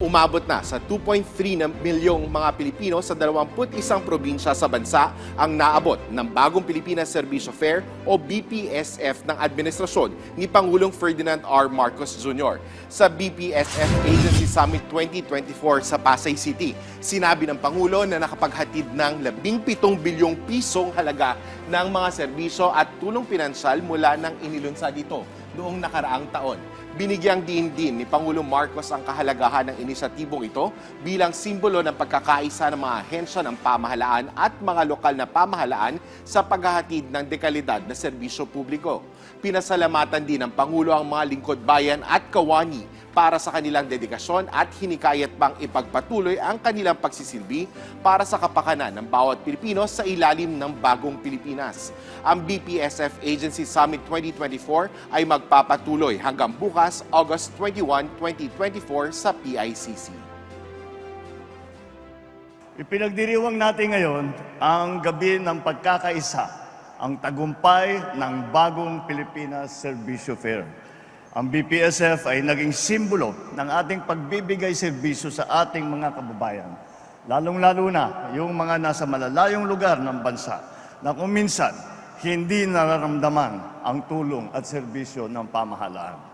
Umabot na sa 2.3 na milyong mga Pilipino sa 21 probinsya sa bansa ang naabot ng Bagong Pilipinas Serbisyo Fair o BPSF ng administrasyon ni Pangulong Ferdinand R. Marcos Jr. Sa BPSF Agency Summit 2024 sa Pasay City, sinabi ng Pangulo na nakapaghatid ng 17 bilyong pisong halaga ng mga serbisyo at tulong pinansyal mula nang inilunsad ito noong nakaraang taon. Binigyang diin din ni Pangulong Marcos ang kahalagahan ng inisyatibong ito bilang simbolo ng pagkakaisa ng mga ahensya ng pamahalaan at mga lokal na pamahalaan sa paghahatid ng dekalidad na serbisyo publiko. Pinasalamatan din ng Pangulo ang mga lingkod bayan at kawani para sa kanilang dedikasyon at hinikayat pang ipagpatuloy ang kanilang pagsisilbi para sa kapakanan ng bawat Pilipino sa ilalim ng bagong Pilipinas. Ang BPSF Agency Summit 2024 ay magpapatuloy hanggang bukas, August 21, 2024 sa PICC. Ipinagdiriwang natin ngayon ang gabi ng pagkakaisa, ang tagumpay ng Bagong Pilipinas Serbisyo Fair. Ang BPSF ay naging simbolo ng ating pagbibigay serbisyo sa ating mga kababayan, lalong-lalo na yung mga nasa malalayong lugar ng bansa na kung minsan hindi nararamdaman ang tulong at serbisyo ng pamahalaan.